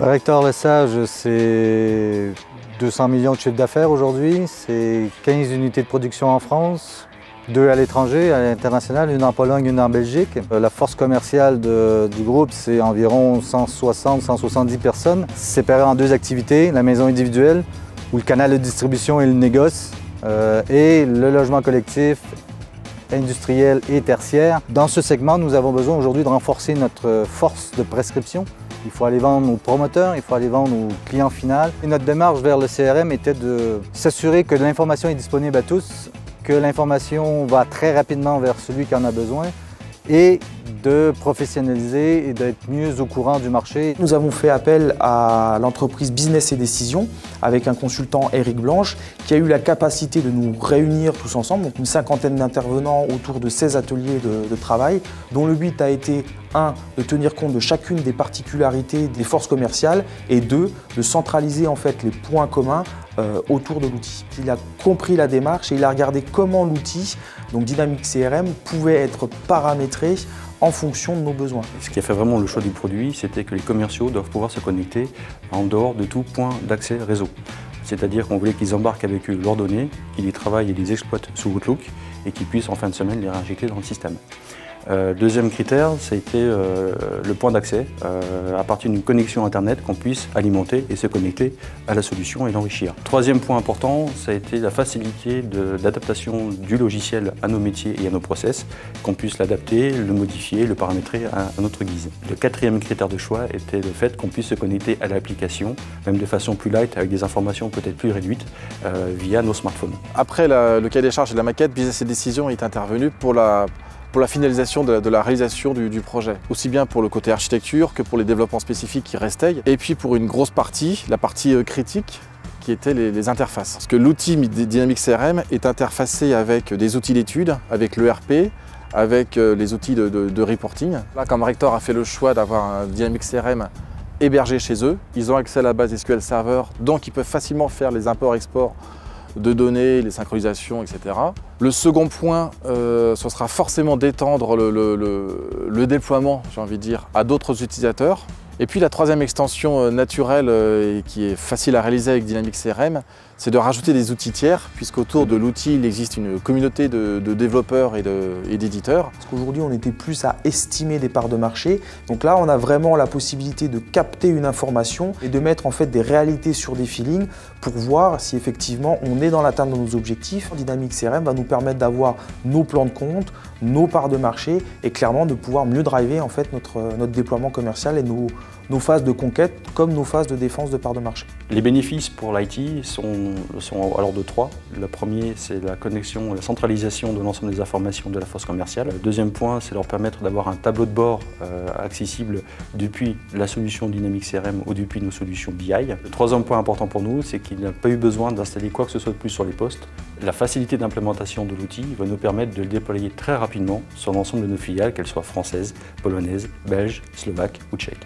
Rector Lesage, c'est 200 millions de chiffre d'affaires aujourd'hui, c'est 15 unités de production en France, 2 à l'étranger, à l'international, une en Pologne, une en Belgique. La force commerciale du groupe, c'est environ 160-170 personnes, séparées en 2 activités, la maison individuelle, où le canal de distribution et le négoce, et le logement collectif, industriel et tertiaire. Dans ce segment, nous avons besoin aujourd'hui de renforcer notre force de prescription. Il faut aller vendre aux promoteurs, il faut aller vendre aux clients finaux. Et notre démarche vers le CRM était de s'assurer que l'information est disponible à tous, que l'information va très rapidement vers celui qui en a besoin et de professionnaliser et d'être mieux au courant du marché. Nous avons fait appel à l'entreprise Business et Décision avec un consultant Eric Blanche qui a eu la capacité de nous réunir tous ensemble, donc une cinquantaine d'intervenants autour de 16 ateliers de travail dont le but a été 1. de tenir compte de chacune des particularités des forces commerciales et 2. de centraliser en fait les points communs autour de l'outil. Il a compris la démarche et il a regardé comment l'outil, donc Dynamics CRM, pouvait être paramétré en fonction de nos besoins. Ce qui a fait vraiment le choix du produit, c'était que les commerciaux doivent pouvoir se connecter en dehors de tout point d'accès réseau. C'est-à-dire qu'on voulait qu'ils embarquent avec eux leurs données, qu'ils les travaillent et les exploitent sous Outlook et qu'ils puissent en fin de semaine les réinjecter dans le système. Deuxième critère, ça a été le point d'accès, à partir d'une connexion Internet qu'on puisse alimenter et se connecter à la solution et l'enrichir. Troisième point important, ça a été la facilité d'adaptation du logiciel à nos métiers et à nos process, qu'on puisse l'adapter, le modifier, le paramétrer à notre guise. Le quatrième critère de choix était le fait qu'on puisse se connecter à l'application, même de façon plus light, avec des informations peut-être plus réduites, via nos smartphones. Après le cahier des charges et la maquette, Business et Décision est intervenu pour la finalisation de la réalisation du projet, aussi bien pour le côté architecture que pour les développements spécifiques qui restaient, et puis pour une grosse partie, la partie critique, qui était les interfaces. Parce que l'outil Dynamics CRM est interfacé avec des outils d'études, avec l'ERP, avec les outils de reporting. Là, comme Rector a fait le choix d'avoir un Dynamics CRM hébergé chez eux, ils ont accès à la base SQL Server, donc ils peuvent facilement faire les imports-exports de données, les synchronisations, etc. Le second point, ce sera forcément d'étendre le déploiement, j'ai envie de dire, à d'autres utilisateurs. Et puis la troisième extension naturelle et qui est facile à réaliser avec Dynamics CRM, c'est de rajouter des outils tiers, puisqu'autour de l'outil, il existe une communauté de développeurs et d'éditeurs. Parce qu'aujourd'hui, on était plus à estimer des parts de marché. Donc là, on a vraiment la possibilité de capter une information et de mettre en fait des réalités sur des feelings pour voir si effectivement on est dans l'atteinte de nos objectifs. Dynamics CRM va nous permettre d'avoir nos plans de compte, nos parts de marché et clairement de pouvoir mieux driver en fait notre déploiement commercial et nos phases de conquête comme nos phases de défense de parts de marché. Les bénéfices pour l'IT sont à l'ordre de 3. Le premier, c'est la connexion, la centralisation de l'ensemble des informations de la force commerciale. Le deuxième point, c'est leur permettre d'avoir un tableau de bord accessible depuis la solution Dynamics CRM ou depuis nos solutions BI. Le troisième point important pour nous, c'est qu'il n'a pas eu besoin d'installer quoi que ce soit de plus sur les postes. La facilité d'implémentation de l'outil va nous permettre de le déployer très rapidement sur l'ensemble de nos filiales, qu'elles soient françaises, polonaises, belges, slovaques ou tchèques.